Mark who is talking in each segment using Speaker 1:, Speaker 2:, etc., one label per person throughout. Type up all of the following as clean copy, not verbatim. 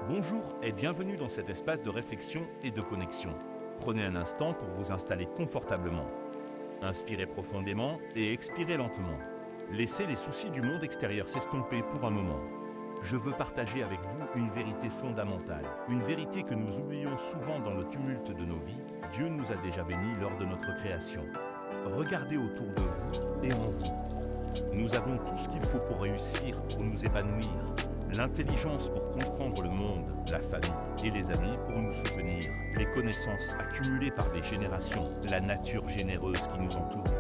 Speaker 1: Bonjour et bienvenue dans cet espace de réflexion et de connexion. Prenez un instant pour vous installer confortablement. Inspirez profondément et expirez lentement. Laissez les soucis du monde extérieur s'estomper pour un moment. Je veux partager avec vous une vérité fondamentale, une vérité que nous oublions souvent dans le tumulte de nos vies. Dieu nous a déjà bénis lors de notre création. Regardez autour de vous et en vous. Nous avons tout ce qu'il faut pour réussir, pour nous épanouir. L'intelligence pour comprendre le monde, la famille et les amis pour nous soutenir, les connaissances accumulées par des générations, la nature généreuse qui nous entoure.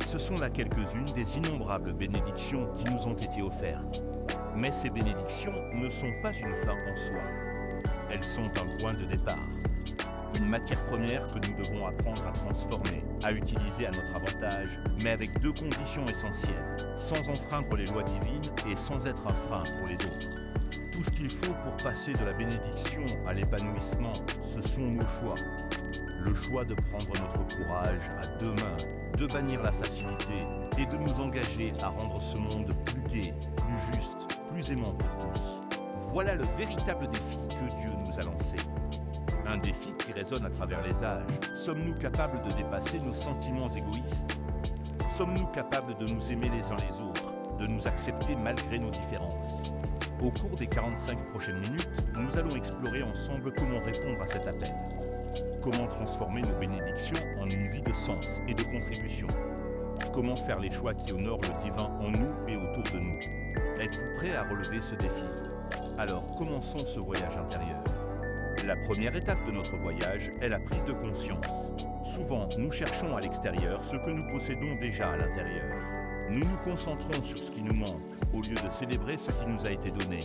Speaker 1: Ce sont là quelques-unes des innombrables bénédictions qui nous ont été offertes. Mais ces bénédictions ne sont pas une fin en soi. Elles sont un point de départ. Une matière première que nous devons apprendre à transformer, à utiliser à notre avantage, mais avec deux conditions essentielles, sans enfreindre les lois divines et sans être un frein pour les autres. Tout ce qu'il faut pour passer de la bénédiction à l'épanouissement, ce sont nos choix. Le choix de prendre notre courage à deux mains, de bannir la facilité et de nous engager à rendre ce monde plus gai, plus juste, plus aimant pour tous. Voilà le véritable défi que Dieu nous a lancé. Un défi qui résonne à travers les âges. Sommes-nous capables de dépasser nos sentiments égoïstes? Sommes-nous capables de nous aimer les uns les autres, de nous accepter malgré nos différences? Au cours des 45 prochaines minutes, nous allons explorer ensemble comment répondre à cet appel. Comment transformer nos bénédictions en une vie de sens et de contribution? Comment faire les choix qui honorent le divin en nous et autour de nous? Êtes-vous prêt à relever ce défi? Alors, commençons ce voyage intérieur. La première étape de notre voyage est la prise de conscience. Souvent, nous cherchons à l'extérieur ce que nous possédons déjà à l'intérieur. Nous nous concentrons sur ce qui nous manque, au lieu de célébrer ce qui nous a été donné.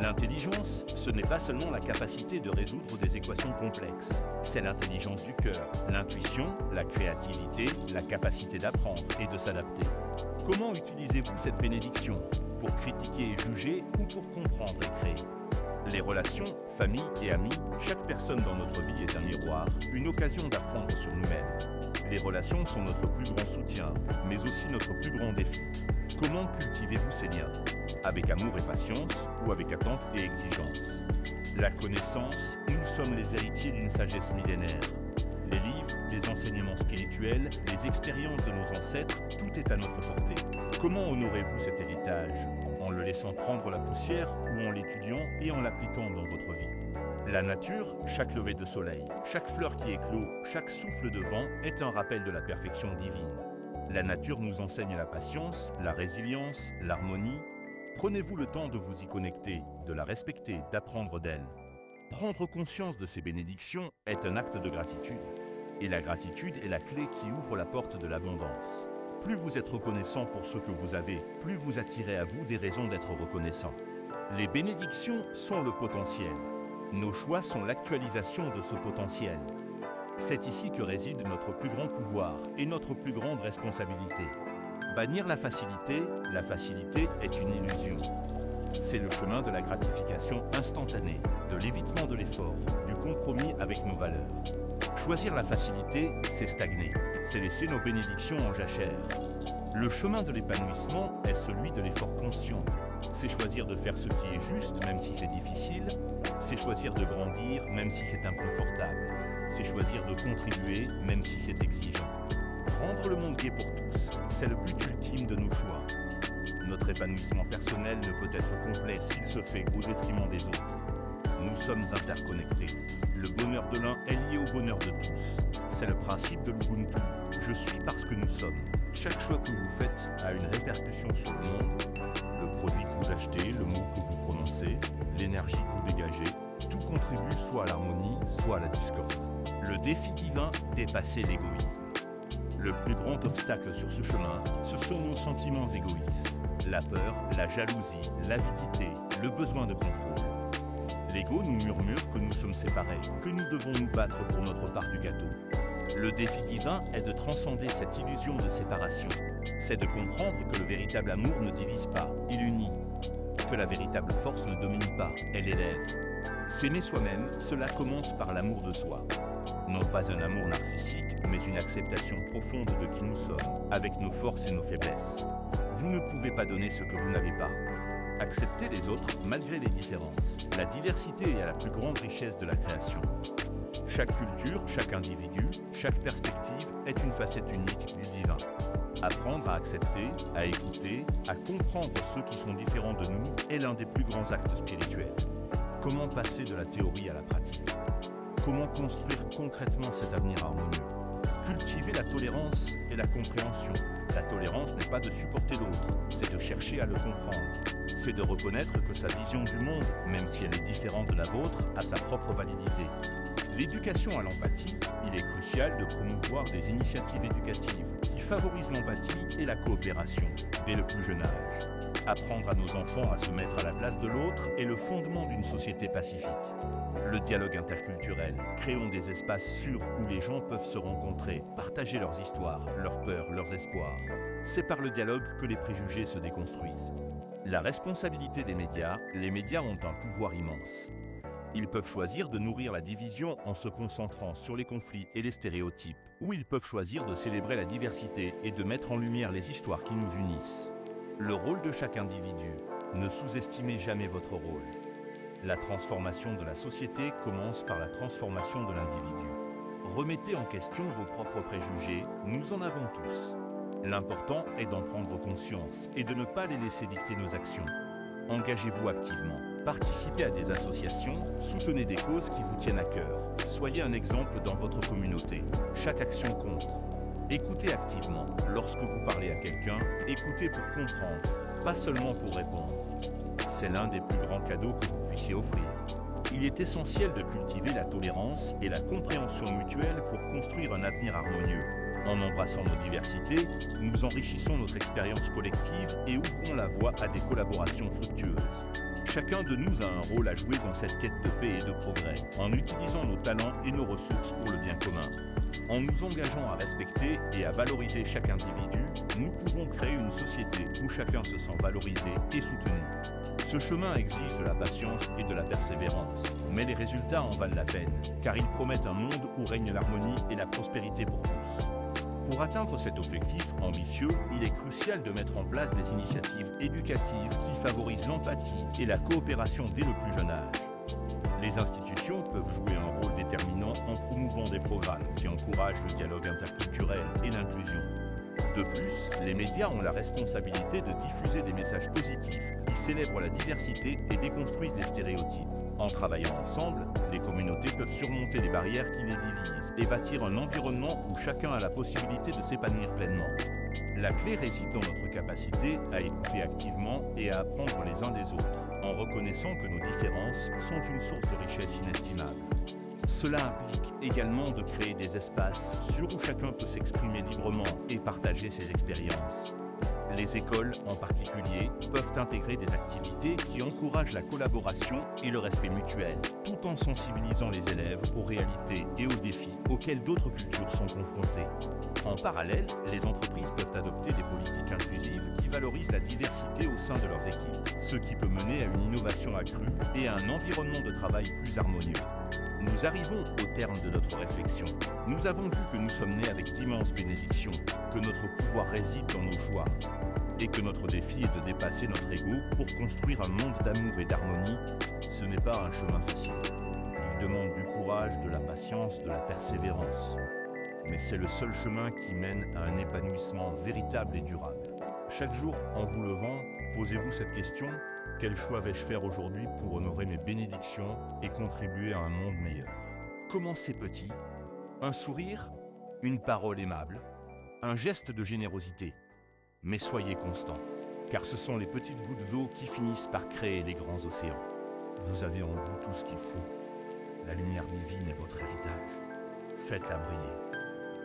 Speaker 1: L'intelligence, ce n'est pas seulement la capacité de résoudre des équations complexes. C'est l'intelligence du cœur, l'intuition, la créativité, la capacité d'apprendre et de s'adapter. Comment utilisez-vous cette bénédiction? Pour critiquer et juger ou pour comprendre et créer? Les relations, famille et amis, chaque personne dans notre vie est un miroir, une occasion d'apprendre sur nous-mêmes. Les relations sont notre plus grand soutien, mais aussi notre plus grand défi. Comment cultivez-vous ces liens? Avec amour et patience ou avec attente et exigence? La connaissance, nous sommes les héritiers d'une sagesse millénaire. Les livres, les enseignements spirituels, les expériences de nos ancêtres, tout est à notre portée. Comment honorez-vous cet héritage? En le laissant prendre la poussière ou en l'étudiant et en l'appliquant dans votre vie? La nature, chaque lever de soleil, chaque fleur qui éclot, chaque souffle de vent est un rappel de la perfection divine. La nature nous enseigne la patience, la résilience, l'harmonie. Prenez-vous le temps de vous y connecter, de la respecter, d'apprendre d'elle. Prendre conscience de ces bénédictions est un acte de gratitude. Et la gratitude est la clé qui ouvre la porte de l'abondance. Plus vous êtes reconnaissant pour ce que vous avez, plus vous attirez à vous des raisons d'être reconnaissant. Les bénédictions sont le potentiel. Nos choix sont l'actualisation de ce potentiel. C'est ici que réside notre plus grand pouvoir et notre plus grande responsabilité. Bannir la facilité est une illusion. C'est le chemin de la gratification instantanée, de l'évitement de l'effort, du compromis avec nos valeurs. Choisir la facilité, c'est stagner, c'est laisser nos bénédictions en jachère. Le chemin de l'épanouissement est celui de l'effort conscient. C'est choisir de faire ce qui est juste, même si c'est difficile. C'est choisir de grandir, même si c'est inconfortable. C'est choisir de contribuer, même si c'est exigeant. Rendre le monde gai pour tous, c'est le but ultime de nos choix. Notre épanouissement personnel ne peut être complet s'il se fait au détriment des autres. Nous sommes interconnectés. Le bonheur de l'un est lié au bonheur de tous. C'est le principe de l'Ubuntu. Je suis parce que nous sommes. Chaque choix que vous faites a une répercussion sur le monde. Le produit que vous achetez, le mot que vous prononcez, l'énergie que vous dégagez, tout contribue soit à l'harmonie, soit à la discorde. Le défi divin, dépasser l'égoïsme. Le plus grand obstacle sur ce chemin, ce sont nos sentiments égoïstes. La peur, la jalousie, l'avidité, le besoin de contrôle. L'ego nous murmure que nous sommes séparés, que nous devons nous battre pour notre part du gâteau. Le défi divin est de transcender cette illusion de séparation. C'est de comprendre que le véritable amour ne divise pas, il unit. Que la véritable force ne domine pas, elle élève. S'aimer soi-même, cela commence par l'amour de soi. Non pas un amour narcissique, mais une acceptation profonde de qui nous sommes, avec nos forces et nos faiblesses. Vous ne pouvez pas donner ce que vous n'avez pas. Accepter les autres malgré les différences. La diversité est la plus grande richesse de la création. Chaque culture, chaque individu, chaque perspective est une facette unique du divin. Apprendre à accepter, à écouter, à comprendre ceux qui sont différents de nous est l'un des plus grands actes spirituels. Comment passer de la théorie à la pratique? Comment construire concrètement cet avenir harmonieux? Cultiver la tolérance et la compréhension. La tolérance n'est pas de supporter l'autre, c'est de chercher à le comprendre. C'est de reconnaître que sa vision du monde, même si elle est différente de la vôtre, a sa propre validité. L'éducation à l'empathie, il est crucial de promouvoir des initiatives éducatives qui favorisent l'empathie et la coopération dès le plus jeune âge. Apprendre à nos enfants à se mettre à la place de l'autre est le fondement d'une société pacifique. Le dialogue interculturel, créons des espaces sûrs où les gens peuvent se rencontrer, partager leurs histoires, leurs peurs, leurs espoirs. C'est par le dialogue que les préjugés se déconstruisent. La responsabilité des médias, les médias ont un pouvoir immense. Ils peuvent choisir de nourrir la division en se concentrant sur les conflits et les stéréotypes, ou ils peuvent choisir de célébrer la diversité et de mettre en lumière les histoires qui nous unissent. Le rôle de chaque individu, ne sous-estimez jamais votre rôle. La transformation de la société commence par la transformation de l'individu. Remettez en question vos propres préjugés, nous en avons tous. L'important est d'en prendre conscience et de ne pas les laisser dicter nos actions. Engagez-vous activement, participez à des associations, soutenez des causes qui vous tiennent à cœur. Soyez un exemple dans votre communauté. Chaque action compte. Écoutez activement. Lorsque vous parlez à quelqu'un, écoutez pour comprendre, pas seulement pour répondre. C'est l'un des plus grands cadeaux que vous puissiez offrir. Il est essentiel de cultiver la tolérance et la compréhension mutuelle pour construire un avenir harmonieux. En embrassant nos diversités, nous enrichissons notre expérience collective et ouvrons la voie à des collaborations fructueuses. Chacun de nous a un rôle à jouer dans cette quête de paix et de progrès, en utilisant nos talents et nos ressources pour le bien commun. En nous engageant à respecter et à valoriser chaque individu, nous pouvons créer une société où chacun se sent valorisé et soutenu. Ce chemin exige de la patience et de la persévérance, mais les résultats en valent la peine, car ils promettent un monde où règne l'harmonie et la prospérité pour tous. Pour atteindre cet objectif ambitieux, il est crucial de mettre en place des initiatives éducatives qui favorisent l'empathie et la coopération dès le plus jeune âge. Les institutions peuvent jouer un rôle déterminant en promouvant des programmes qui encouragent le dialogue interculturel et l'inclusion. De plus, les médias ont la responsabilité de diffuser des messages positifs qui célèbrent la diversité et déconstruisent les stéréotypes. En travaillant ensemble, les communautés peuvent surmonter les barrières qui les divisent et bâtir un environnement où chacun a la possibilité de s'épanouir pleinement. La clé réside dans notre capacité à écouter activement et à apprendre les uns des autres, en reconnaissant que nos différences sont une source de richesse inestimable. Cela implique également de créer des espaces sûrs où chacun peut s'exprimer librement et partager ses expériences. Les écoles, en particulier, peuvent intégrer des activités qui encouragent la collaboration et le respect mutuel, tout en sensibilisant les élèves aux réalités et aux défis auxquels d'autres cultures sont confrontées. En parallèle, les entreprises peuvent adopter des politiques inclusives qui valorisent la diversité au sein de leurs équipes, ce qui peut mener à une innovation accrue et à un environnement de travail plus harmonieux. Nous arrivons au terme de notre réflexion. Nous avons vu que nous sommes nés avec d'immenses bénédictions, que notre pouvoir réside dans nos choix, et que notre défi est de dépasser notre ego pour construire un monde d'amour et d'harmonie. Ce n'est pas un chemin facile. Il demande du courage, de la patience, de la persévérance. Mais c'est le seul chemin qui mène à un épanouissement véritable et durable. Chaque jour, en vous levant, posez-vous cette question: quel choix vais-je faire aujourd'hui pour honorer mes bénédictions et contribuer à un monde meilleur? Commencez petit. Un sourire, une parole aimable, un geste de générosité. Mais soyez constant, car ce sont les petites gouttes d'eau qui finissent par créer les grands océans. Vous avez en vous tout ce qu'il faut. La lumière divine est votre héritage. Faites-la briller.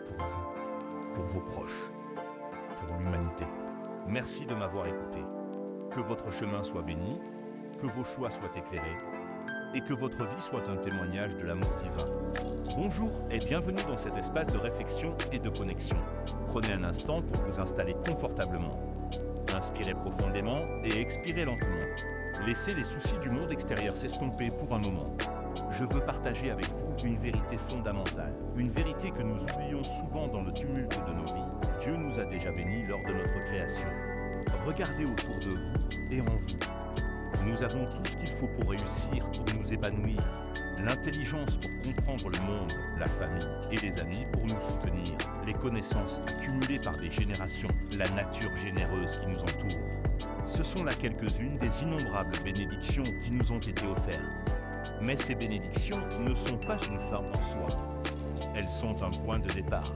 Speaker 1: Pour vous, pour vos proches, pour l'humanité. Merci de m'avoir écouté. Que votre chemin soit béni, que vos choix soient éclairés, et que votre vie soit un témoignage de l'amour divin. Bonjour et bienvenue dans cet espace de réflexion et de connexion. Prenez un instant pour vous installer confortablement. Inspirez profondément et expirez lentement. Laissez les soucis du monde extérieur s'estomper pour un moment. Je veux partager avec vous une vérité fondamentale, une vérité que nous oublions souvent dans le tumulte de nos vies. Dieu nous a déjà bénis lors de notre création. Regardez autour de vous et en vous. Nous avons tout ce qu'il faut pour réussir, pour nous épanouir. L'intelligence pour comprendre le monde, la famille et les amis pour nous soutenir. Les connaissances accumulées par des générations, la nature généreuse qui nous entoure. Ce sont là quelques-unes des innombrables bénédictions qui nous ont été offertes. Mais ces bénédictions ne sont pas une fin en soi. Elles sont un point de départ.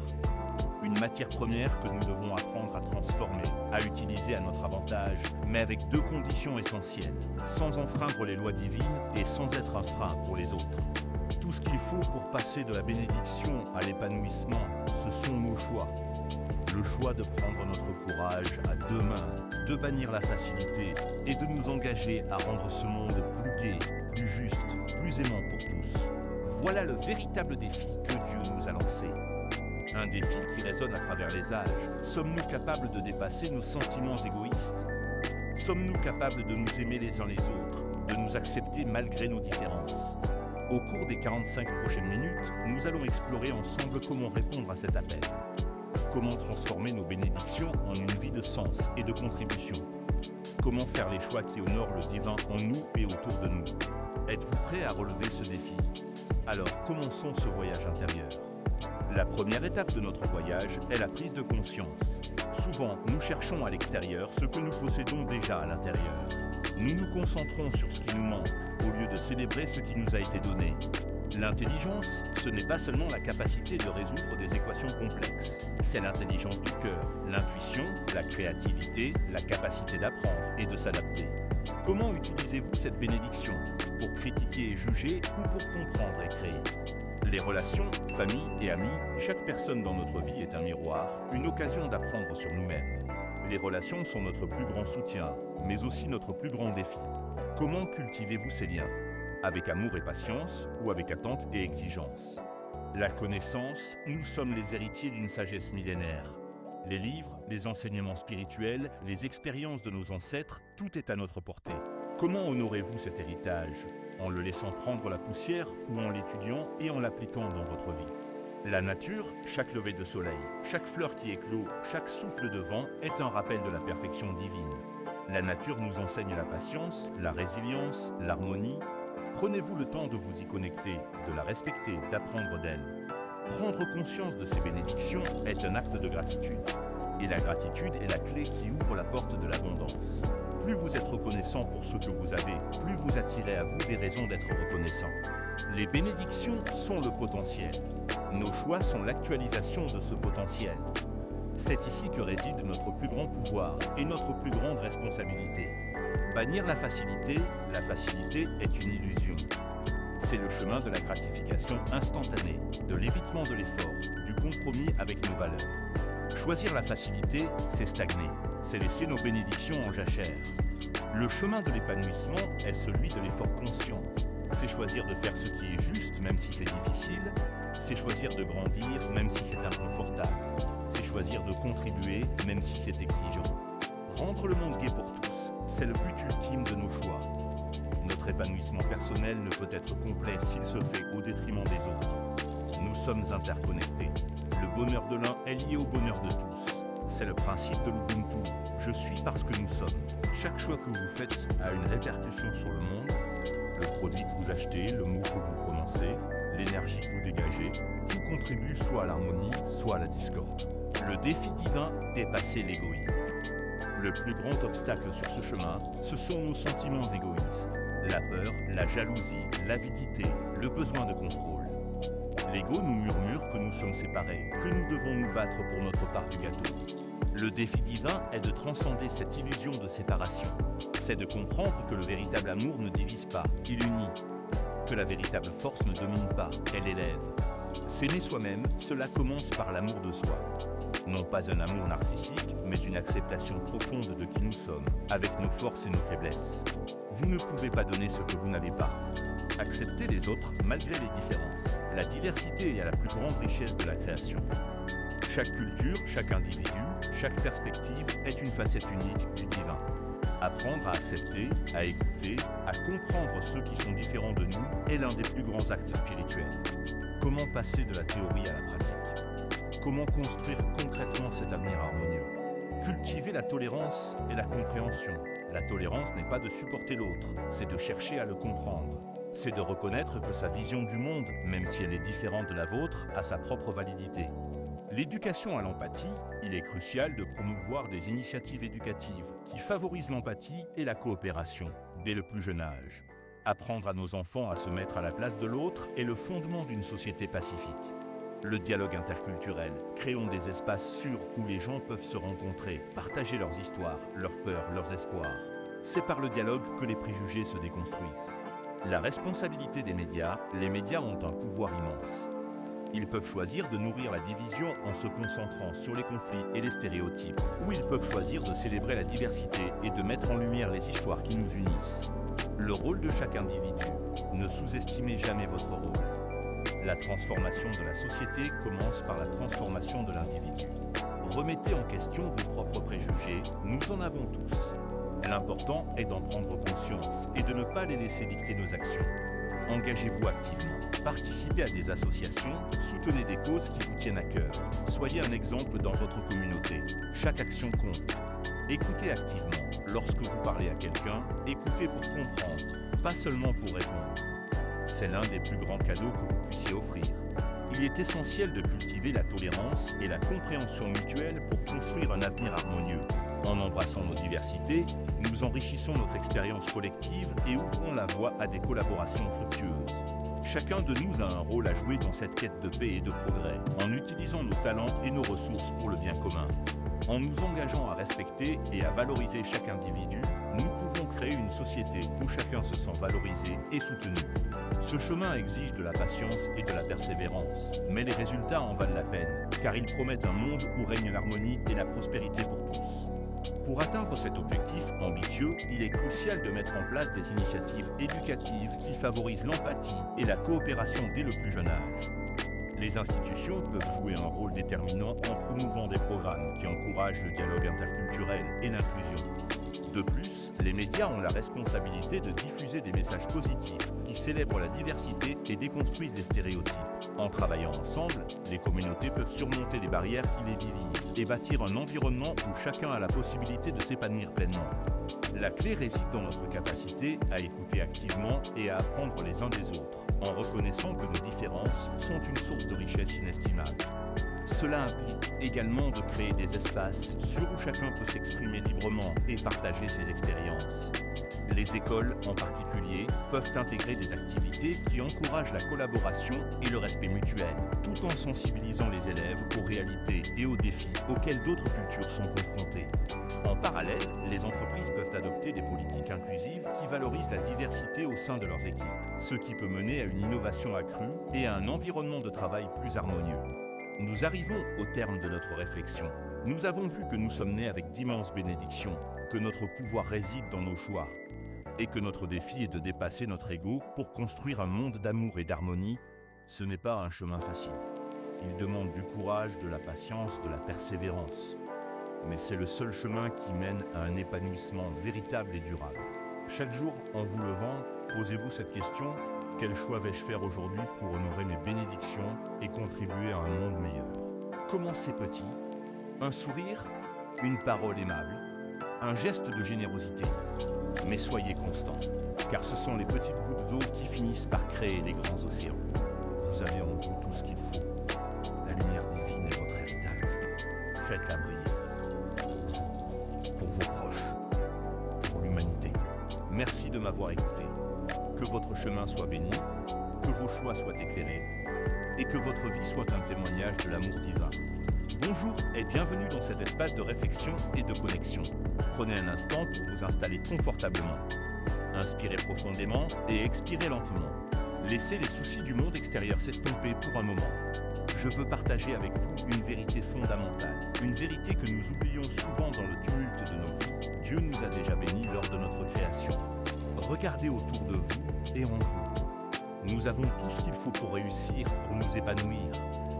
Speaker 1: Une matière première que nous devons apprendre à transformer, à utiliser à notre avantage, mais avec deux conditions essentielles, sans enfreindre les lois divines et sans être un frein pour les autres. Tout ce qu'il faut pour passer de la bénédiction à l'épanouissement, ce sont nos choix. Le choix de prendre notre courage à deux mains, de bannir la facilité et de nous engager à rendre ce monde plus gai, plus juste, plus aimant pour tous. Voilà le véritable défi que Dieu nous a lancé. Un défi qui résonne à travers les âges. Sommes-nous capables de dépasser nos sentiments égoïstes? Sommes-nous capables de nous aimer les uns les autres, de nous accepter malgré nos différences? Au cours des 45 prochaines minutes, nous allons explorer ensemble comment répondre à cet appel. Comment transformer nos bénédictions en une vie de sens et de contribution? Comment faire les choix qui honorent le divin en nous et autour de nous? Êtes-vous prêt à relever ce défi? Alors, commençons ce voyage intérieur. La première étape de notre voyage est la prise de conscience. Souvent, nous cherchons à l'extérieur ce que nous possédons déjà à l'intérieur. Nous nous concentrons sur ce qui nous manque, au lieu de célébrer ce qui nous a été donné. L'intelligence, ce n'est pas seulement la capacité de résoudre des équations complexes. C'est l'intelligence du cœur, l'intuition, la créativité, la capacité d'apprendre et de s'adapter. Comment utilisez-vous cette bénédiction? Pour critiquer et juger ou pour comprendre et créer? Les relations, famille et amis, chaque personne dans notre vie est un miroir, une occasion d'apprendre sur nous-mêmes. Les relations sont notre plus grand soutien, mais aussi notre plus grand défi. Comment cultivez-vous ces liens? Avec amour et patience ou avec attente et exigence? La connaissance, nous sommes les héritiers d'une sagesse millénaire. Les livres, les enseignements spirituels, les expériences de nos ancêtres, tout est à notre portée. Comment honorez-vous cet héritage? En le laissant prendre la poussière ou en l'étudiant et en l'appliquant dans votre vie? La nature, chaque lever de soleil, chaque fleur qui éclot, chaque souffle de vent est un rappel de la perfection divine. La nature nous enseigne la patience, la résilience, l'harmonie. Prenez-vous le temps de vous y connecter, de la respecter, d'apprendre d'elle. Prendre conscience de ces bénédictions est un acte de gratitude. Et la gratitude est la clé qui ouvre la porte de l'abondance. Plus vous êtes reconnaissant pour ce que vous avez, plus vous attirez à vous des raisons d'être reconnaissant. Les bénédictions sont le potentiel. Nos choix sont l'actualisation de ce potentiel. C'est ici que réside notre plus grand pouvoir et notre plus grande responsabilité. Bannir la facilité est une illusion. C'est le chemin de la gratification instantanée, de l'évitement de l'effort, du compromis avec nos valeurs. Choisir la facilité, c'est stagner, c'est laisser nos bénédictions en jachère. Le chemin de l'épanouissement est celui de l'effort conscient. C'est choisir de faire ce qui est juste même si c'est difficile, c'est choisir de grandir même si c'est inconfortable, c'est choisir de contribuer même si c'est exigeant. Rendre le monde gai pour tous, c'est le but ultime de nos choix. Notre épanouissement personnel ne peut être complet s'il se fait au détriment des autres. Nous sommes interconnectés. Le bonheur de l'un est lié au bonheur de tous. C'est le principe de l'Ubuntu. Je suis parce que nous sommes. Chaque choix que vous faites a une répercussion sur le monde. Le produit que vous achetez, le mot que vous prononcez, l'énergie que vous dégagez, tout contribue soit à l'harmonie, soit à la discorde. Le défi divin, dépasser l'égoïsme. Le plus grand obstacle sur ce chemin, ce sont nos sentiments égoïstes. La peur, la jalousie, l'avidité, le besoin de contrôle. L'ego nous murmure que nous sommes séparés, que nous devons nous battre pour notre part du gâteau. Le défi divin est de transcender cette illusion de séparation. C'est de comprendre que le véritable amour ne divise pas, il unit. Que la véritable force ne domine pas, elle élève. S'aimer soi-même, cela commence par l'amour de soi. Non pas un amour narcissique, mais une acceptation profonde de qui nous sommes, avec nos forces et nos faiblesses. Vous ne pouvez pas donner ce que vous n'avez pas. Acceptez les autres malgré les différences. La diversité est la plus grande richesse de la création. Chaque culture, chaque individu, chaque perspective est une facette unique du divin. Apprendre à accepter, à écouter, à comprendre ceux qui sont différents de nous est l'un des plus grands actes spirituels. Comment passer de la théorie à la pratique? Comment construire concrètement cet avenir harmonieux? Cultiver la tolérance et la compréhension, La tolérance n'est pas de supporter l'autre, c'est de chercher à le comprendre. C'est de reconnaître que sa vision du monde, même si elle est différente de la vôtre, a sa propre validité. L'éducation à l'empathie, il est crucial de promouvoir des initiatives éducatives qui favorisent l'empathie et la coopération, dès le plus jeune âge. Apprendre à nos enfants à se mettre à la place de l'autre est le fondement d'une société pacifique. Le dialogue interculturel, créons des espaces sûrs où les gens peuvent se rencontrer, partager leurs histoires, leurs peurs, leurs espoirs. C'est par le dialogue que les préjugés se déconstruisent. La responsabilité des médias, les médias ont un pouvoir immense. Ils peuvent choisir de nourrir la division en se concentrant sur les conflits et les stéréotypes, ou ils peuvent choisir de célébrer la diversité et de mettre en lumière les histoires qui nous unissent. Le rôle de chaque individu, ne sous-estimez jamais votre rôle. La transformation de la société commence par la transformation de l'individu. Remettez en question vos propres préjugés, nous en avons tous. L'important est d'en prendre conscience et de ne pas les laisser dicter nos actions. Engagez-vous activement, participez à des associations, soutenez des causes qui vous tiennent à cœur. Soyez un exemple dans votre communauté. Chaque action compte. Écoutez activement. Lorsque vous parlez à quelqu'un, écoutez pour comprendre, pas seulement pour répondre. C'est l'un des plus grands cadeaux que vous puissiez offrir. Il est essentiel de cultiver la tolérance et la compréhension mutuelle pour construire un avenir harmonieux. En embrassant nos diversités, nous enrichissons notre expérience collective et ouvrons la voie à des collaborations fructueuses. Chacun de nous a un rôle à jouer dans cette quête de paix et de progrès, en utilisant nos talents et nos ressources pour le bien commun. En nous engageant à respecter et à valoriser chaque individu, nous pouvons créer une société où chacun se sent valorisé et soutenu. Ce chemin exige de la patience et de la persévérance, mais les résultats en valent la peine, car ils promettent un monde où règne l'harmonie et la prospérité pour tous. Pour atteindre cet objectif ambitieux, il est crucial de mettre en place des initiatives éducatives qui favorisent l'empathie et la coopération dès le plus jeune âge. Les institutions peuvent jouer un rôle déterminant en promouvant des programmes qui encouragent le dialogue interculturel et l'inclusion. De plus, les médias ont la responsabilité de diffuser des messages positifs qui célèbrent la diversité et déconstruisent les stéréotypes. En travaillant ensemble, les communautés peuvent surmonter les barrières qui les divisent et bâtir un environnement où chacun a la possibilité de s'épanouir pleinement. La clé réside dans notre capacité à écouter activement et à apprendre les uns des autres, en reconnaissant que nos différences sont une source de richesse inestimable. Cela implique également de créer des espaces sûrs où chacun peut s'exprimer librement et partager ses expériences. Les écoles, en particulier, peuvent intégrer des activités qui encouragent la collaboration et le respect mutuel, tout en sensibilisant les élèves aux réalités et aux défis auxquels d'autres cultures sont confrontées. En parallèle, les entreprises peuvent adopter des politiques inclusives qui valorisent la diversité au sein de leurs équipes, ce qui peut mener à une innovation accrue et à un environnement de travail plus harmonieux. Nous arrivons au terme de notre réflexion. Nous avons vu que nous sommes nés avec d'immenses bénédictions, que notre pouvoir réside dans nos choix, et que notre défi est de dépasser notre ego pour construire un monde d'amour et d'harmonie. Ce n'est pas un chemin facile. Il demande du courage, de la patience, de la persévérance. Mais c'est le seul chemin qui mène à un épanouissement véritable et durable. Chaque jour, en vous levant, posez-vous cette question: quel choix vais-je faire aujourd'hui pour honorer mes bénédictions et contribuer à un monde meilleur? Commencez petit, un sourire, une parole aimable, un geste de générosité. Mais soyez constant, car ce sont les petites gouttes d'eau qui finissent par créer les grands océans. Vous avez en vous tout ce qu'il faut. La lumière divine est votre héritage. Faites-la briller. Pour vos proches, pour l'humanité. Merci de m'avoir écouté. Que votre chemin soit béni, que vos choix soient éclairés et que votre vie soit un témoignage de l'amour divin. Bonjour et bienvenue dans cet espace de réflexion et de connexion. Prenez un instant pour vous installer confortablement. Inspirez profondément et expirez lentement. Laissez les soucis du monde extérieur s'estomper pour un moment. Je veux partager avec vous une vérité fondamentale, une vérité que nous oublions souvent dans le tumulte de nos vies. Dieu nous a déjà bénis lors de notre création. Regardez autour de vous et en vous. Nous avons tout ce qu'il faut pour réussir, pour nous épanouir.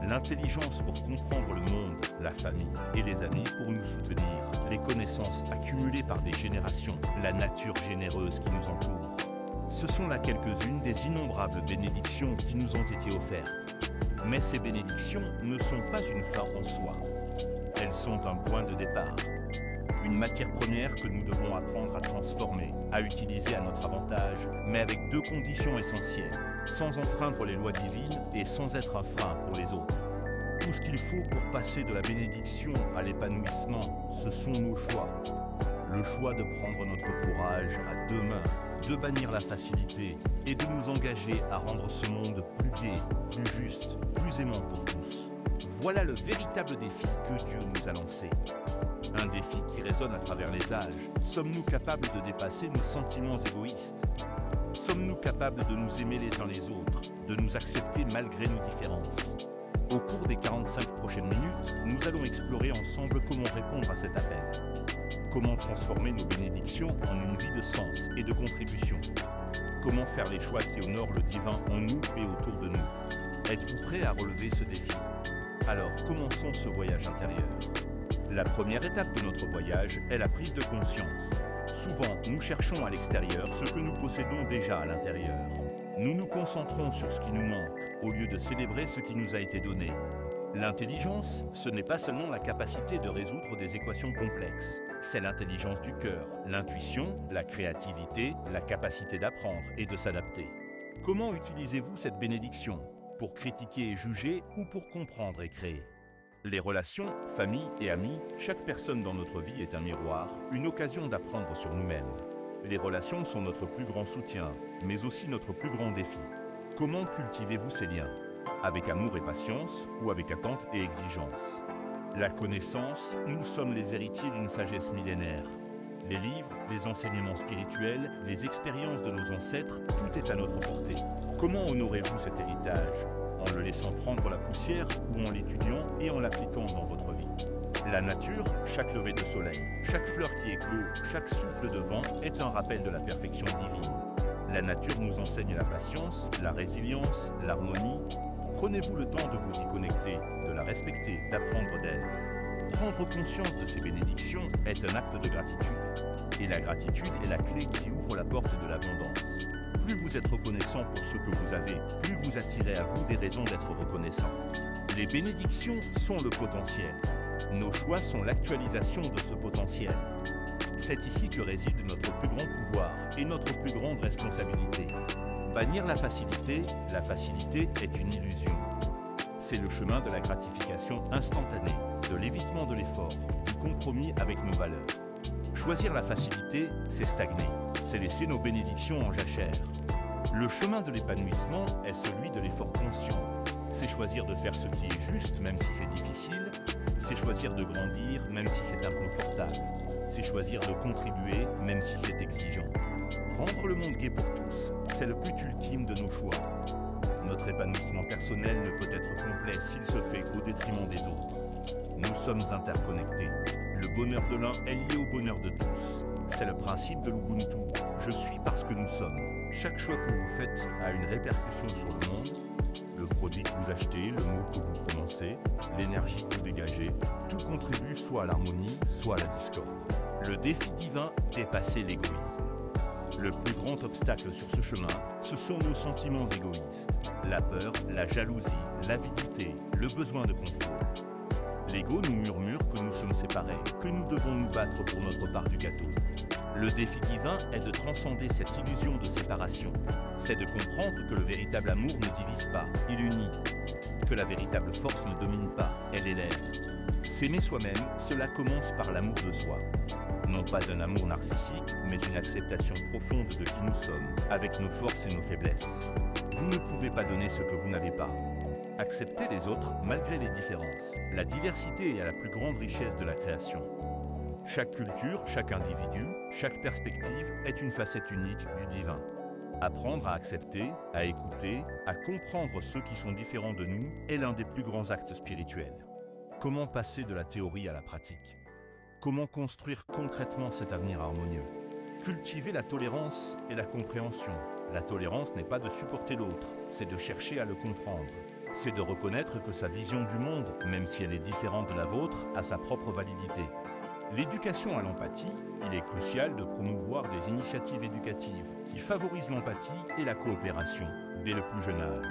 Speaker 1: L'intelligence pour comprendre le monde, la famille et les amis pour nous soutenir. Les connaissances accumulées par des générations, la nature généreuse qui nous entoure. Ce sont là quelques-unes des innombrables bénédictions qui nous ont été offertes. Mais ces bénédictions ne sont pas une fin en soi. Elles sont un point de départ. une matière première que nous devons apprendre à transformer, à utiliser à notre avantage, mais avec deux conditions essentielles, sans enfreindre les lois divines et sans être un frein pour les autres. Tout ce qu'il faut pour passer de la bénédiction à l'épanouissement, ce sont nos choix. Le choix de prendre notre courage à deux mains, de bannir la facilité et de nous engager à rendre ce monde plus gai, plus juste, plus aimant pour tous. Voilà le véritable défi que Dieu nous a lancé. Un défi qui résonne à travers les âges. Sommes-nous capables de dépasser nos sentiments égoïstes? Sommes-nous capables de nous aimer les uns les autres, de nous accepter malgré nos différences? Au cours des 45 prochaines minutes, nous allons explorer ensemble comment répondre à cet appel. Comment transformer nos bénédictions en une vie de sens et de contribution? Comment faire les choix qui honorent le divin en nous et autour de nous? Êtes-vous prêt à relever ce défi? Alors, commençons ce voyage intérieur. La première étape de notre voyage est la prise de conscience. Souvent, nous cherchons à l'extérieur ce que nous possédons déjà à l'intérieur. Nous nous concentrons sur ce qui nous manque, au lieu de célébrer ce qui nous a été donné. L'intelligence, ce n'est pas seulement la capacité de résoudre des équations complexes. C'est l'intelligence du cœur, l'intuition, la créativité, la capacité d'apprendre et de s'adapter. Comment utilisez-vous cette bénédiction? Pour critiquer et juger ou pour comprendre et créer? Les relations, famille et amis, chaque personne dans notre vie est un miroir, une occasion d'apprendre sur nous-mêmes. Les relations sont notre plus grand soutien, mais aussi notre plus grand défi. Comment cultivez-vous ces liens? Avec amour et patience ou avec attente et exigence? La connaissance, nous sommes les héritiers d'une sagesse millénaire. Les livres, les enseignements spirituels, les expériences de nos ancêtres, tout est à notre portée. Comment honorez-vous cet héritage? En le laissant prendre la poussière ou en l'étudiant et en l'appliquant dans votre vie? La nature, chaque lever de soleil, chaque fleur qui éclot, chaque souffle de vent est un rappel de la perfection divine. La nature nous enseigne la patience, la résilience, l'harmonie. Prenez-vous le temps de vous y connecter, de la respecter, d'apprendre d'elle. Prendre conscience de ces bénédictions est un acte de gratitude. Et la gratitude est la clé qui ouvre la porte de l'abondance. Plus vous êtes reconnaissant pour ce que vous avez, plus vous attirez à vous des raisons d'être reconnaissant. Les bénédictions sont le potentiel. Nos choix sont l'actualisation de ce potentiel. C'est ici que réside notre plus grand pouvoir et notre plus grande responsabilité. Bannir la facilité est une illusion. C'est le chemin de la gratification instantanée, de l'évitement de l'effort, du compromis avec nos valeurs. Choisir la facilité, c'est stagner, c'est laisser nos bénédictions en jachère. Le chemin de l'épanouissement est celui de l'effort conscient. C'est choisir de faire ce qui est juste, même si c'est difficile. C'est choisir de grandir, même si c'est inconfortable. C'est choisir de contribuer, même si c'est exigeant. Rendre le monde gai pour tous, c'est le but ultime de nos choix. Notre épanouissement personnel ne peut être complet s'il se fait au détriment des autres. Nous sommes interconnectés. Le bonheur de l'un est lié au bonheur de tous. C'est le principe de l'Ubuntu. Je suis parce que nous sommes. Chaque choix que vous faites a une répercussion sur le monde. Le produit que vous achetez, le mot que vous prononcez, l'énergie que vous dégagez, tout contribue soit à l'harmonie, soit à la discorde. Le défi divin, dépasser l'égoïsme. Le plus grand obstacle sur ce chemin, ce sont nos sentiments égoïstes. La peur, la jalousie, l'avidité, le besoin de contrôle. L'ego nous murmure que nous sommes séparés, que nous devons nous battre pour notre part du gâteau. Le défi divin est de transcender cette illusion de séparation. C'est de comprendre que le véritable amour ne divise pas, il unit. Que la véritable force ne domine pas, elle élève. S'aimer soi-même, cela commence par l'amour de soi. Non pas un amour narcissique, mais une acceptation profonde de qui nous sommes, avec nos forces et nos faiblesses. Vous ne pouvez pas donner ce que vous n'avez pas. Acceptez les autres malgré les différences. La diversité est la plus grande richesse de la création. Chaque culture, chaque individu, chaque perspective est une facette unique du divin. Apprendre à accepter, à écouter, à comprendre ceux qui sont différents de nous est l'un des plus grands actes spirituels. Comment passer de la théorie à la pratique? Comment construire concrètement cet avenir harmonieux? Cultiver la tolérance et la compréhension. La tolérance n'est pas de supporter l'autre, c'est de chercher à le comprendre. C'est de reconnaître que sa vision du monde, même si elle est différente de la vôtre, a sa propre validité. L'éducation à l'empathie, il est crucial de promouvoir des initiatives éducatives qui favorisent l'empathie et la coopération dès le plus jeune âge.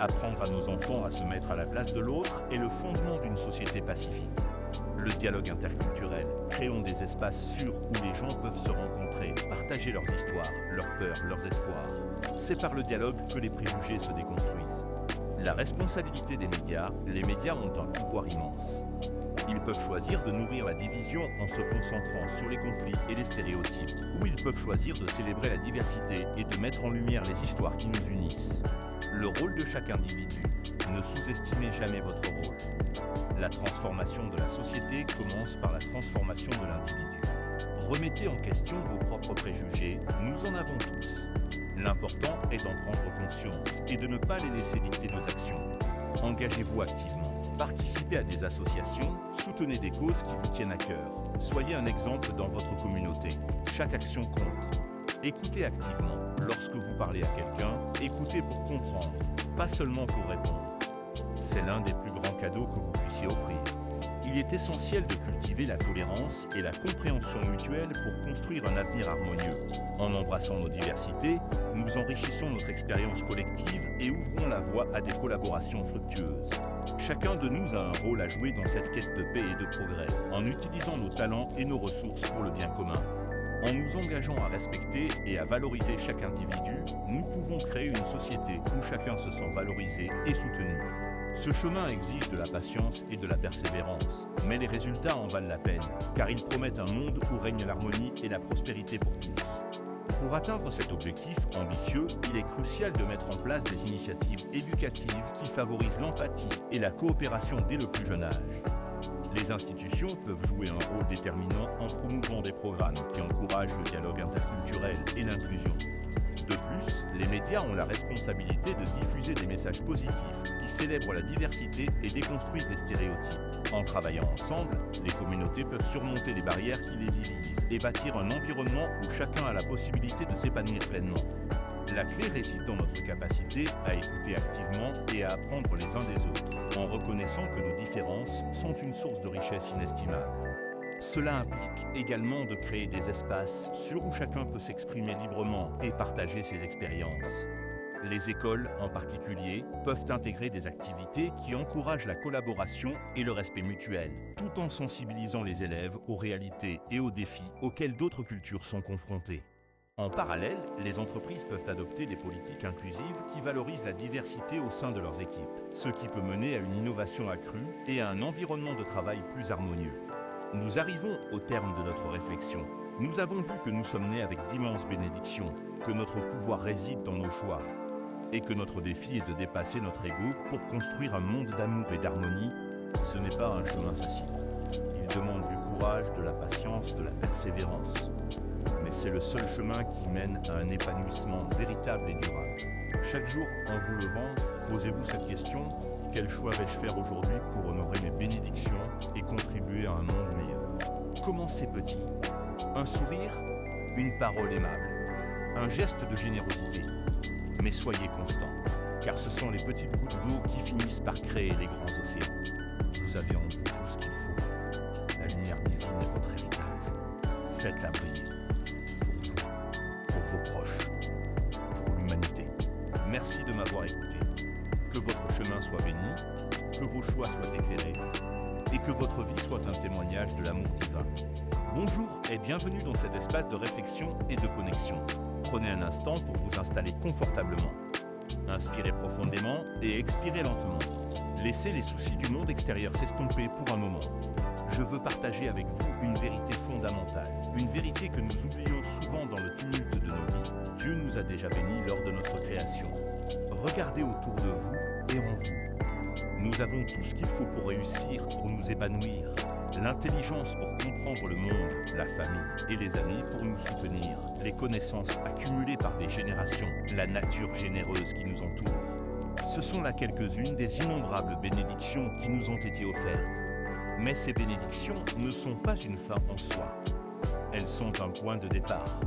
Speaker 1: Apprendre à nos enfants à se mettre à la place de l'autre est le fondement d'une société pacifique. Le dialogue interculturel. Créons des espaces sûrs où les gens peuvent se rencontrer, partager leurs histoires, leurs peurs, leurs espoirs. C'est par le dialogue que les préjugés se déconstruisent. La responsabilité des médias. Les médias ont un pouvoir immense. Ils peuvent choisir de nourrir la division en se concentrant sur les conflits et les stéréotypes, ou ils peuvent choisir de célébrer la diversité et de mettre en lumière les histoires qui nous unissent. Le rôle de chaque individu. Ne sous-estimez jamais votre rôle. La transformation de la société commence par la transformation de l'individu. Remettez en question vos propres préjugés, nous en avons tous. L'important est d'en prendre conscience et de ne pas les laisser dicter nos actions. Engagez-vous activement. Participez à des associations, soutenez des causes qui vous tiennent à cœur. Soyez un exemple dans votre communauté. Chaque action compte. Écoutez activement. Lorsque vous parlez à quelqu'un, écoutez pour comprendre, pas seulement pour répondre. C'est l'un des plus grands cadeaux que vous puissiez offrir. Il est essentiel de cultiver la tolérance et la compréhension mutuelle pour construire un avenir harmonieux. En embrassant nos diversités, nous enrichissons notre expérience collective et ouvrons la voie à des collaborations fructueuses. Chacun de nous a un rôle à jouer dans cette quête de paix et de progrès, en utilisant nos talents et nos ressources pour le bien commun. En nous engageant à respecter et à valoriser chaque individu, nous pouvons créer une société où chacun se sent valorisé et soutenu. Ce chemin exige de la patience et de la persévérance, mais les résultats en valent la peine, car ils promettent un monde où règne l'harmonie et la prospérité pour tous. Pour atteindre cet objectif ambitieux, il est crucial de mettre en place des initiatives éducatives qui favorisent l'empathie et la coopération dès le plus jeune âge. Les institutions peuvent jouer un rôle déterminant en promouvant des programmes qui encouragent le dialogue interculturel et l'inclusion. De plus, les médias ont la responsabilité de diffuser des messages positifs qui célèbrent la diversité et déconstruisent les stéréotypes. En travaillant ensemble, les communautés peuvent surmonter les barrières qui les divisent et bâtir un environnement où chacun a la possibilité de s'épanouir pleinement. La clé réside dans notre capacité à écouter activement et à apprendre les uns des autres, en reconnaissant que nos différences sont une source de richesse inestimable. Cela implique également de créer des espaces sûrs où chacun peut s'exprimer librement et partager ses expériences. Les écoles, en particulier, peuvent intégrer des activités qui encouragent la collaboration et le respect mutuel, tout en sensibilisant les élèves aux réalités et aux défis auxquels d'autres cultures sont confrontées. En parallèle, les entreprises peuvent adopter des politiques inclusives qui valorisent la diversité au sein de leurs équipes, ce qui peut mener à une innovation accrue et à un environnement de travail plus harmonieux. Nous arrivons au terme de notre réflexion. Nous avons vu que nous sommes nés avec d'immenses bénédictions, que notre pouvoir réside dans nos choix, et que notre défi est de dépasser notre ego pour construire un monde d'amour et d'harmonie. Ce n'est pas un chemin facile. Il demande du courage, de la patience, de la persévérance. Mais c'est le seul chemin qui mène à un épanouissement véritable et durable. Chaque jour, en vous levant, posez-vous cette question: quel choix vais-je faire aujourd'hui pour honorer mes bénédictions et contribuer à un monde meilleur? Commencez petit. Un sourire, une parole aimable, un geste de générosité. Mais soyez constant, car ce sont les petites gouttes d'eau qui finissent par créer les grands océans. Vous avez en vous tout ce qu'il faut. La lumière divine est votre héritage. Faites-la briller. Pour vos proches, pour l'humanité. Merci de m'avoir écouté. Que votre chemin soit béni, que vos choix soient éclairés, et que votre vie soit un témoignage de l'amour divin. Bonjour et bienvenue dans cet espace de réflexion et de connexion. Prenez un instant pour vous installer confortablement. Inspirez profondément et expirez lentement. Laissez les soucis du monde extérieur s'estomper pour un moment. Je veux partager avec vous une vérité fondamentale, une vérité que nous oublions souvent dans le tumulte de nos vies. Dieu nous a déjà bénis lors de notre création. Regardez autour de vous et en vous. Nous avons tout ce qu'il faut pour réussir, pour nous épanouir. L'intelligence pour comprendre le monde, la famille et les amis pour nous soutenir, les connaissances accumulées par des générations, la nature généreuse qui nous entoure. Ce sont là quelques-unes des innombrables bénédictions qui nous ont été offertes. Mais ces bénédictions ne sont pas une fin en soi. Elles sont un point de départ.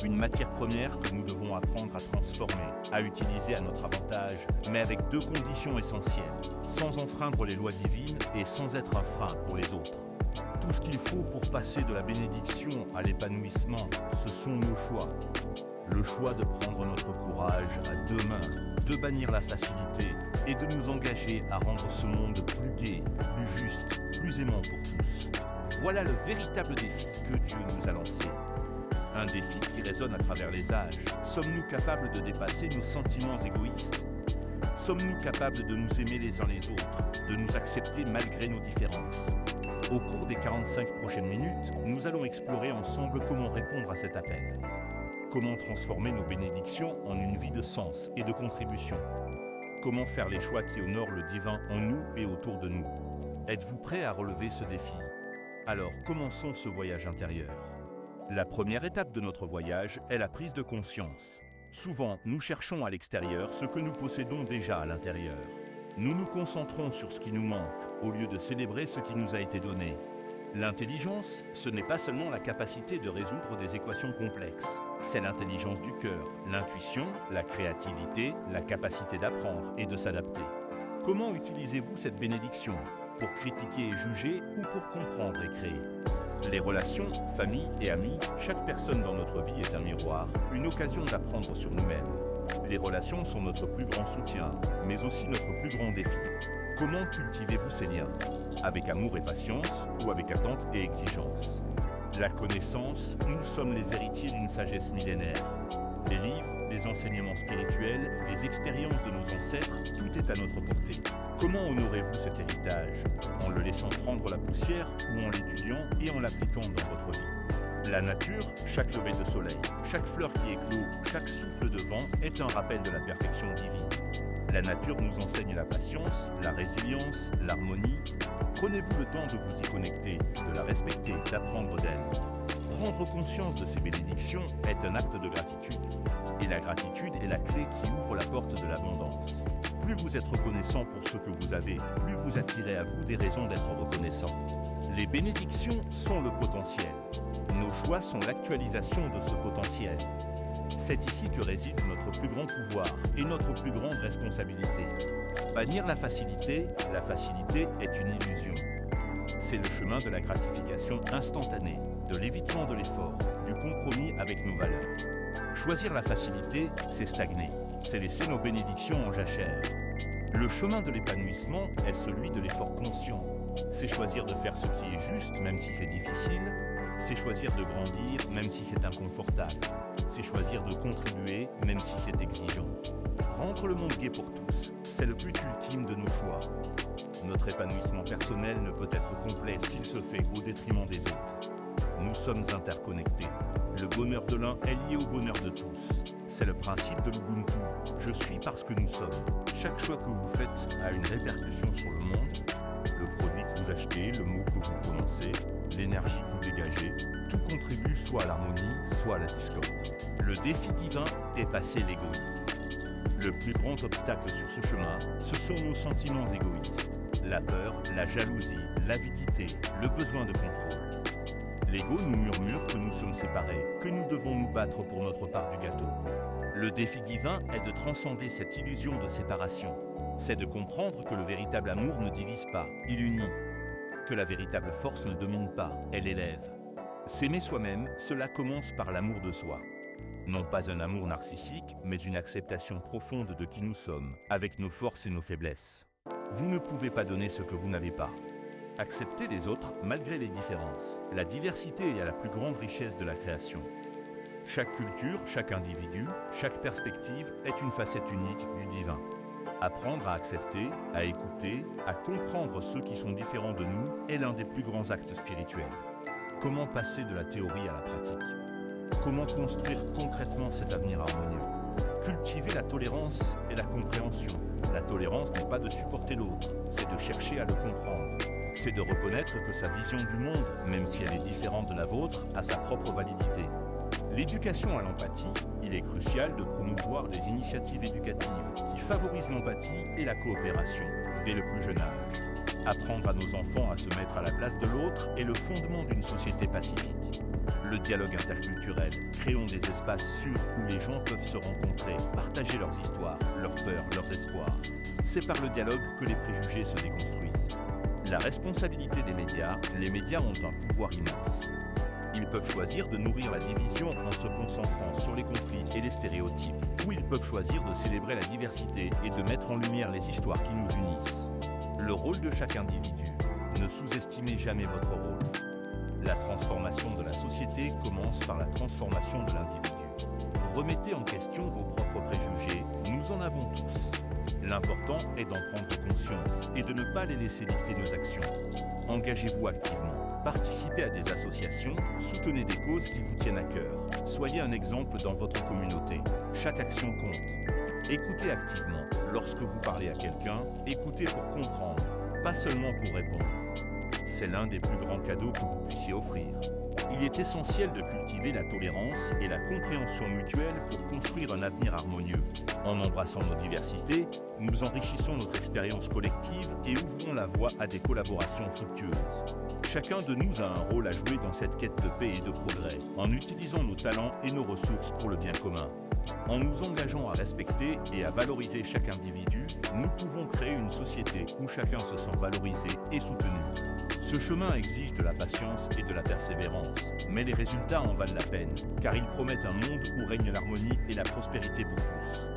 Speaker 1: Une matière première que nous devons apprendre à transformer, à utiliser à notre avantage, mais avec deux conditions essentielles, sans enfreindre les lois divines et sans être un frein pour les autres. Tout ce qu'il faut pour passer de la bénédiction à l'épanouissement, ce sont nos choix. Le choix de prendre notre courage à deux mains, de bannir la facilité et de nous engager à rendre ce monde plus gai, plus juste, plus aimant pour tous. Voilà le véritable défi que Dieu nous a lancé. Un défi qui résonne à travers les âges. Sommes-nous capables de dépasser nos sentiments égoïstes? Sommes-nous capables de nous aimer les uns les autres, de nous accepter malgré nos différences? Au cours des 45 prochaines minutes, nous allons explorer ensemble comment répondre à cet appel. Comment transformer nos bénédictions en une vie de sens et de contribution? Comment faire les choix qui honorent le divin en nous et autour de nous? Êtes-vous prêt à relever ce défi? Alors, commençons ce voyage intérieur. La première étape de notre voyage est la prise de conscience. Souvent, nous cherchons à l'extérieur ce que nous possédons déjà à l'intérieur. Nous nous concentrons sur ce qui nous manque, au lieu de célébrer ce qui nous a été donné. L'intelligence, ce n'est pas seulement la capacité de résoudre des équations complexes. C'est l'intelligence du cœur, l'intuition, la créativité, la capacité d'apprendre et de s'adapter. Comment utilisez-vous cette bénédiction? Pour critiquer et juger ou pour comprendre et créer? Les relations, famille et amis, chaque personne dans notre vie est un miroir, une occasion d'apprendre sur nous-mêmes. Les relations sont notre plus grand soutien, mais aussi notre plus grand défi. Comment cultivez-vous ces liens? Avec amour et patience ou avec attente et exigence? La connaissance, nous sommes les héritiers d'une sagesse millénaire. Les livres, les enseignements spirituels, les expériences de nos ancêtres, tout est à notre portée. Comment honorez-vous cet héritage? En le laissant prendre la poussière ou en l'étudiant et en l'appliquant dans votre vie? La nature, chaque lever de soleil, chaque fleur qui éclot, chaque souffle de vent est un rappel de la perfection divine. La nature nous enseigne la patience, la résilience, l'harmonie. Prenez-vous le temps de vous y connecter, de la respecter, d'apprendre d'elle. Prendre conscience de ces bénédictions est un acte de gratitude. Et la gratitude est la clé qui ouvre la porte de l'abondance. Plus vous êtes reconnaissant pour ce que vous avez, plus vous attirez à vous des raisons d'être reconnaissant. Les bénédictions sont le potentiel. Nos choix sont l'actualisation de ce potentiel. C'est ici que réside notre plus grand pouvoir et notre plus grande responsabilité. Bannir la facilité est une illusion. C'est le chemin de la gratification instantanée, de l'évitement de l'effort, du compromis avec nos valeurs. Choisir la facilité, c'est stagner, c'est laisser nos bénédictions en jachère. Le chemin de l'épanouissement est celui de l'effort conscient. C'est choisir de faire ce qui est juste, même si c'est difficile. C'est choisir de grandir, même si c'est inconfortable. C'est choisir de contribuer, même si c'est exigeant. Rendre le monde gai pour tous, c'est le but ultime de nos choix. Notre épanouissement personnel ne peut être complet s'il se fait au détriment des autres. Nous sommes interconnectés. Le bonheur de l'un est lié au bonheur de tous. C'est le principe de l'Ubuntu. Je suis parce que nous sommes. Chaque choix que vous faites a une répercussion sur le monde. Le produit que vous achetez, le mot que vous prononcez, l'énergie que vous dégagez, tout contribue soit à l'harmonie, soit à la discorde. Le défi divin, dépasser l'égoïsme. Le plus grand obstacle sur ce chemin, ce sont nos sentiments égoïstes. La peur, la jalousie, l'avidité, le besoin de contrôle. L'ego nous murmure que nous sommes séparés, que nous devons nous battre pour notre part du gâteau. Le défi divin est de transcender cette illusion de séparation. C'est de comprendre que le véritable amour ne divise pas, il unit. Que la véritable force ne domine pas, elle élève. S'aimer soi-même, cela commence par l'amour de soi. Non pas un amour narcissique, mais une acceptation profonde de qui nous sommes, avec nos forces et nos faiblesses. Vous ne pouvez pas donner ce que vous n'avez pas. Acceptez les autres malgré les différences. La diversité est la plus grande richesse de la création. Chaque culture, chaque individu, chaque perspective est une facette unique du divin. Apprendre à accepter, à écouter, à comprendre ceux qui sont différents de nous est l'un des plus grands actes spirituels. Comment passer de la théorie à la pratique? Comment construire concrètement cet avenir harmonieux? Cultiver la tolérance et la compréhension. La tolérance n'est pas de supporter l'autre, c'est de chercher à le comprendre. C'est de reconnaître que sa vision du monde, même si elle est différente de la vôtre, a sa propre validité. L'éducation à l'empathie, il est crucial de promouvoir des initiatives éducatives qui favorisent l'empathie et la coopération dès le plus jeune âge. Apprendre à nos enfants à se mettre à la place de l'autre est le fondement d'une société pacifique. Le dialogue interculturel, créons des espaces sûrs où les gens peuvent se rencontrer, partager leurs histoires, leurs peurs, leurs espoirs. C'est par le dialogue que les préjugés se déconstruisent. La responsabilité des médias, les médias ont un pouvoir immense. Ils peuvent choisir de nourrir la division en se concentrant sur les conflits et les stéréotypes. Ou ils peuvent choisir de célébrer la diversité et de mettre en lumière les histoires qui nous unissent. Le rôle de chaque individu. Ne sous-estimez jamais votre rôle. La transformation de la société commence par la transformation de l'individu. Remettez en question vos propres préjugés, nous en avons tous. L'important est d'en prendre conscience et de ne pas les laisser dicter nos actions. Engagez-vous activement, participez à des associations, soutenez des causes qui vous tiennent à cœur. Soyez un exemple dans votre communauté. Chaque action compte. Écoutez activement. Lorsque vous parlez à quelqu'un, écoutez pour comprendre, pas seulement pour répondre. C'est l'un des plus grands cadeaux que vous puissiez offrir. Il est essentiel de cultiver la tolérance et la compréhension mutuelle pour construire un avenir harmonieux. En embrassant nos diversités, nous enrichissons notre expérience collective et ouvrons la voie à des collaborations fructueuses. Chacun de nous a un rôle à jouer dans cette quête de paix et de progrès, en utilisant nos talents et nos ressources pour le bien commun. En nous engageant à respecter et à valoriser chaque individu, nous pouvons créer une société où chacun se sent valorisé et soutenu. Ce chemin exige de la patience et de la persévérance, mais les résultats en valent la peine, car ils promettent un monde où règne l'harmonie et la prospérité pour tous.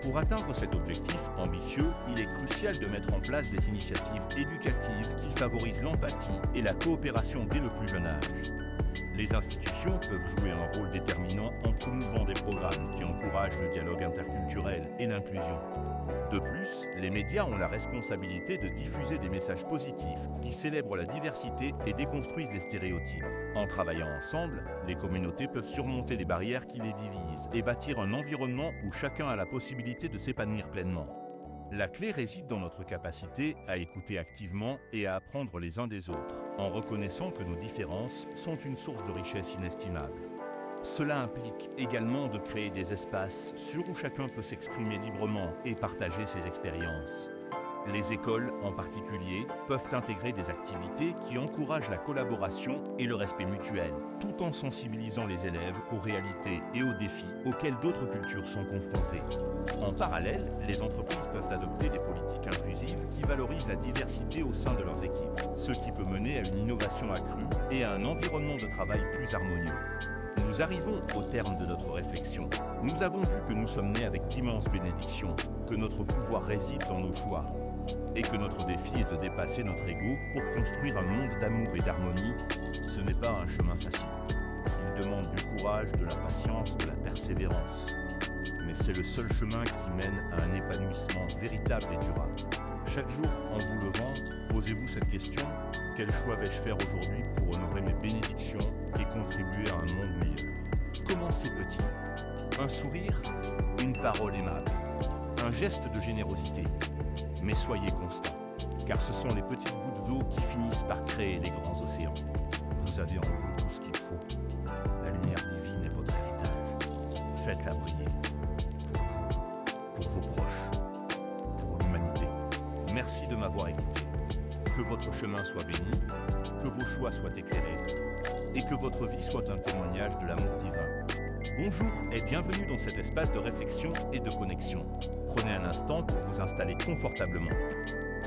Speaker 1: Pour atteindre cet objectif ambitieux, il est crucial de mettre en place des initiatives éducatives qui favorisent l'empathie et la coopération dès le plus jeune âge. Les institutions peuvent jouer un rôle déterminant en promouvant des programmes qui encouragent le dialogue interculturel et l'inclusion. De plus, les médias ont la responsabilité de diffuser des messages positifs qui célèbrent la diversité et déconstruisent les stéréotypes. En travaillant ensemble, les communautés peuvent surmonter les barrières qui les divisent et bâtir un environnement où chacun a la possibilité de s'épanouir pleinement. La clé réside dans notre capacité à écouter activement et à apprendre les uns des autres, en reconnaissant que nos différences sont une source de richesse inestimable. Cela implique également de créer des espaces sûrs où chacun peut s'exprimer librement et partager ses expériences. Les écoles, en particulier, peuvent intégrer des activités qui encouragent la collaboration et le respect mutuel, tout en sensibilisant les élèves aux réalités et aux défis auxquels d'autres cultures sont confrontées. En parallèle, les entreprises peuvent adopter des politiques inclusives qui valorisent la diversité au sein de leurs équipes, ce qui peut mener à une innovation accrue et à un environnement de travail plus harmonieux. Nous arrivons au terme de notre réflexion. Nous avons vu que nous sommes nés avec d'immenses bénédictions, que notre pouvoir réside dans nos choix, et que notre défi est de dépasser notre ego pour construire un monde d'amour et d'harmonie. Ce n'est pas un chemin facile. Il demande du courage, de la patience, de la persévérance. Mais c'est le seul chemin qui mène à un épanouissement véritable et durable. Chaque jour, en vous levant, posez-vous cette question: quel choix vais-je faire aujourd'hui pour honorer mes bénédictions et contribuer à un monde meilleur? Commencez petit. Un sourire, une parole aimable, un geste de générosité. Mais soyez constants, car ce sont les petites gouttes d'eau qui finissent par créer les grands océans. Vous avez en vous tout ce qu'il faut. La lumière divine est votre héritage. Faites-la briller. Pour vous, pour vos proches, pour l'humanité. Merci de m'avoir écouté. Que votre chemin soit béni, que vos choix soient éclairés, et que votre vie soit un témoignage de l'amour divin. Bonjour et bienvenue dans cet espace de réflexion et de connexion. Prenez un instant pour vous installer confortablement.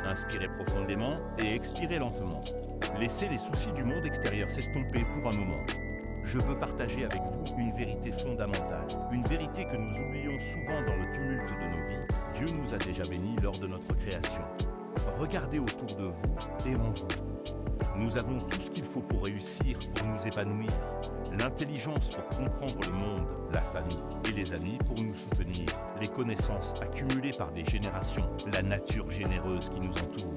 Speaker 1: Inspirez profondément et expirez lentement. Laissez les soucis du monde extérieur s'estomper pour un moment. Je veux partager avec vous une vérité fondamentale, une vérité que nous oublions souvent dans le tumulte de nos vies. Dieu nous a déjà bénis lors de notre création. Regardez autour de vous et en vous. Nous avons tout ce qu'il faut pour réussir, pour nous épanouir. L'intelligence pour comprendre le monde, la famille et les amis pour nous soutenir. Les connaissances accumulées par des générations, la nature généreuse qui nous entoure.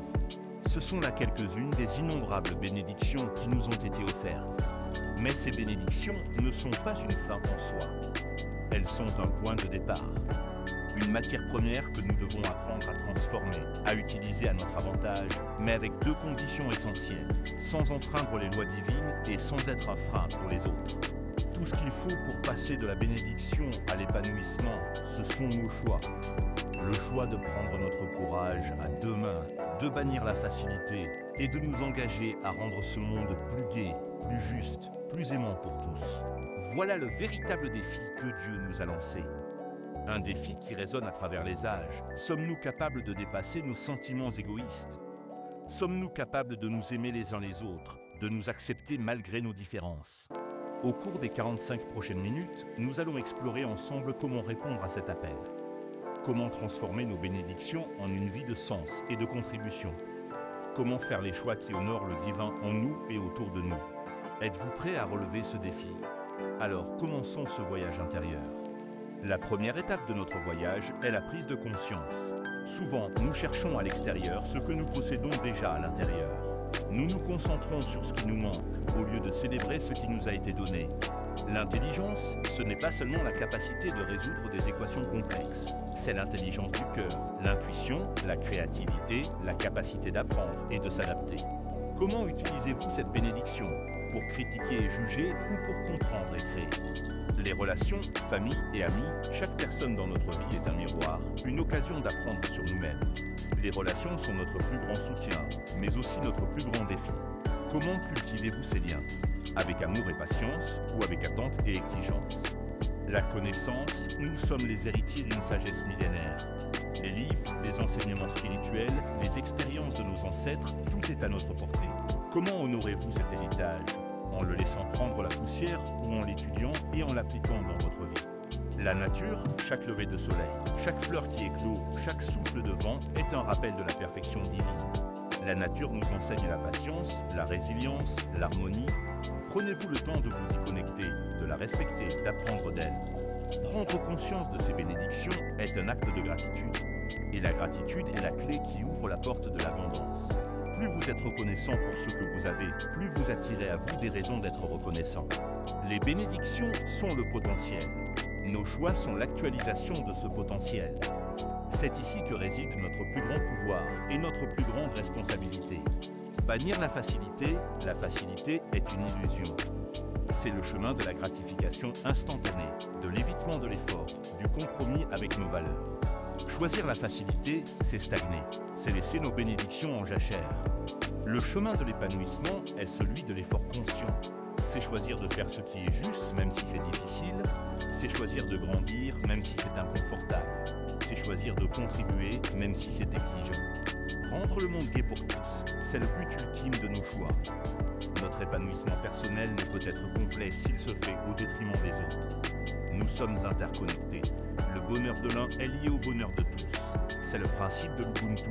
Speaker 1: Ce sont là quelques-unes des innombrables bénédictions qui nous ont été offertes. Mais ces bénédictions ne sont pas une fin en soi. Elles sont un point de départ. Une matière première que nous devons apprendre à transformer, à utiliser à notre avantage, mais avec deux conditions essentielles, sans enfreindre les lois divines et sans être un frein pour les autres. Tout ce qu'il faut pour passer de la bénédiction à l'épanouissement, ce sont nos choix. Le choix de prendre notre courage à deux mains, de bannir la facilité et de nous engager à rendre ce monde plus gai, plus juste, plus aimant pour tous. Voilà le véritable défi que Dieu nous a lancé. Un défi qui résonne à travers les âges. Sommes-nous capables de dépasser nos sentiments égoïstes? Sommes-nous capables de nous aimer les uns les autres, de nous accepter malgré nos différences? Au cours des 45 prochaines minutes, nous allons explorer ensemble comment répondre à cet appel. Comment transformer nos bénédictions en une vie de sens et de contribution. Comment faire les choix qui honorent le divin en nous et autour de nous. Êtes-vous prêt à relever ce défi? Alors commençons ce voyage intérieur. La première étape de notre voyage est la prise de conscience. Souvent, nous cherchons à l'extérieur ce que nous possédons déjà à l'intérieur. Nous nous concentrons sur ce qui nous manque, au lieu de célébrer ce qui nous a été donné. L'intelligence, ce n'est pas seulement la capacité de résoudre des équations complexes. C'est l'intelligence du cœur, l'intuition, la créativité, la capacité d'apprendre et de s'adapter. Comment utilisez-vous cette bénédiction? Pour critiquer et juger ou pour comprendre et créer? Les relations, famille et amis, chaque personne dans notre vie est un miroir, une occasion d'apprendre sur nous-mêmes. Les relations sont notre plus grand soutien, mais aussi notre plus grand défi. Comment cultivez-vous ces liens? Avec amour et patience ou avec attente et exigence? La connaissance, nous sommes les héritiers d'une sagesse millénaire. Les livres, les enseignements spirituels, les expériences de nos ancêtres, tout est à notre portée. Comment honorez-vous cet héritage? En le laissant prendre la poussière ou en l'étudiant et en l'appliquant dans votre vie? La nature, chaque lever de soleil, chaque fleur qui éclot, chaque souffle de vent est un rappel de la perfection divine. La nature nous enseigne la patience, la résilience, l'harmonie. Prenez-vous le temps de vous y connecter, de la respecter, d'apprendre d'elle. Prendre conscience de ces bénédictions est un acte de gratitude. Et la gratitude est la clé qui ouvre la porte de l'abondance. Plus vous êtes reconnaissant pour ce que vous avez, plus vous attirez à vous des raisons d'être reconnaissant. Les bénédictions sont le potentiel. Nos choix sont l'actualisation de ce potentiel. C'est ici que réside notre plus grand pouvoir et notre plus grande responsabilité. Bannir la facilité est une illusion. C'est le chemin de la gratification instantanée, de l'évitement de l'effort, du compromis avec nos valeurs. Choisir la facilité, c'est stagner, c'est laisser nos bénédictions en jachère. Le chemin de l'épanouissement est celui de l'effort conscient. C'est choisir de faire ce qui est juste, même si c'est difficile. C'est choisir de grandir, même si c'est inconfortable. C'est choisir de contribuer, même si c'est exigeant. Rendre le monde gai pour tous, c'est le but ultime de nos choix. Notre épanouissement personnel ne peut être complet s'il se fait au détriment des autres. Nous sommes interconnectés. Le bonheur de l'un est lié au bonheur de tous. C'est le principe de l'Ubuntu.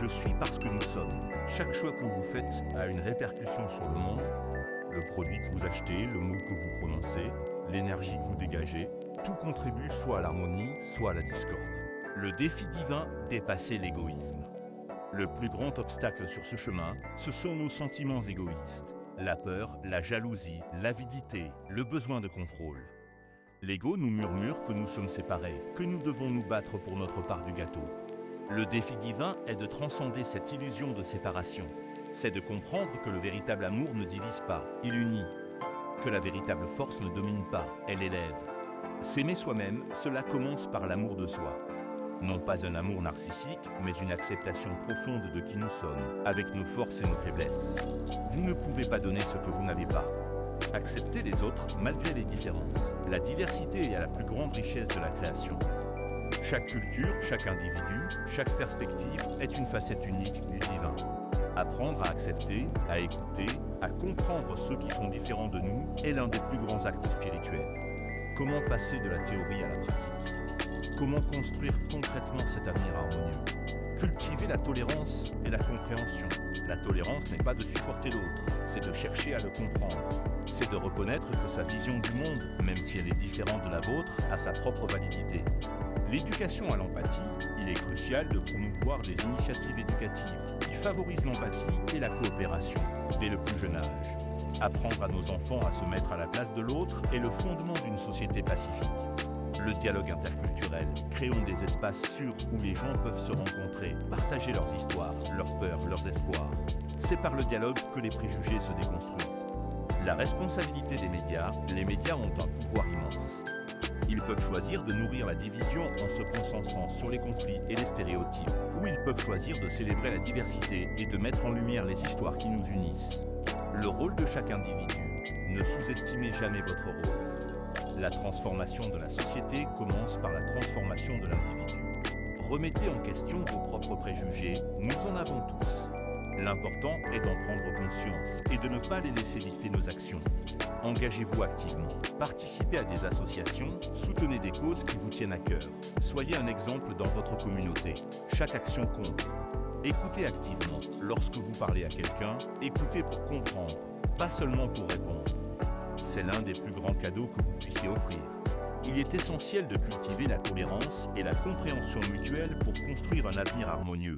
Speaker 1: Je suis parce que nous sommes. Chaque choix que vous faites a une répercussion sur le monde. Le produit que vous achetez, le mot que vous prononcez, l'énergie que vous dégagez, tout contribue soit à l'harmonie, soit à la discorde. Le défi divin, dépasser l'égoïsme. Le plus grand obstacle sur ce chemin, ce sont nos sentiments égoïstes. La peur, la jalousie, l'avidité, le besoin de contrôle. L'ego nous murmure que nous sommes séparés, que nous devons nous battre pour notre part du gâteau. Le défi divin est de transcender cette illusion de séparation. C'est de comprendre que le véritable amour ne divise pas, il unit. Que la véritable force ne domine pas, elle élève. S'aimer soi-même, cela commence par l'amour de soi. Non pas un amour narcissique, mais une acceptation profonde de qui nous sommes, avec nos forces et nos faiblesses. Vous ne pouvez pas donner ce que vous n'avez pas. Acceptez les autres malgré les différences. La diversité est la plus grande richesse de la création. Chaque culture, chaque individu, chaque perspective est une facette unique du divin. Apprendre à accepter, à écouter, à comprendre ceux qui sont différents de nous est l'un des plus grands actes spirituels. Comment passer de la théorie à la pratique? Comment construire concrètement cet avenir harmonieux? Cultiver la tolérance et la compréhension. La tolérance n'est pas de supporter l'autre, c'est de chercher à le comprendre. C'est de reconnaître que sa vision du monde, même si elle est différente de la vôtre, a sa propre validité. L'éducation à l'empathie, il est crucial de promouvoir des initiatives éducatives qui favorisent l'empathie et la coopération dès le plus jeune âge. Apprendre à nos enfants à se mettre à la place de l'autre est le fondement d'une société pacifique. Le dialogue interculturel, créons des espaces sûrs où les gens peuvent se rencontrer, partager leurs histoires, leurs peurs, leurs espoirs. C'est par le dialogue que les préjugés se déconstruisent. La responsabilité des médias, les médias ont un pouvoir immense. Ils peuvent choisir de nourrir la division en se concentrant sur les conflits et les stéréotypes, ou ils peuvent choisir de célébrer la diversité et de mettre en lumière les histoires qui nous unissent. Le rôle de chaque individu, ne sous-estimez jamais votre rôle. La transformation de la société commence par la transformation de l'individu. Remettez en question vos propres préjugés, nous en avons tous. L'important est d'en prendre conscience et de ne pas les laisser dicter nos actions. Engagez-vous activement, participez à des associations, soutenez des causes qui vous tiennent à cœur. Soyez un exemple dans votre communauté. Chaque action compte. Écoutez activement. Lorsque vous parlez à quelqu'un, écoutez pour comprendre, pas seulement pour répondre. C'est l'un des plus grands cadeaux que vous puissiez offrir. Il est essentiel de cultiver la tolérance et la compréhension mutuelle pour construire un avenir harmonieux.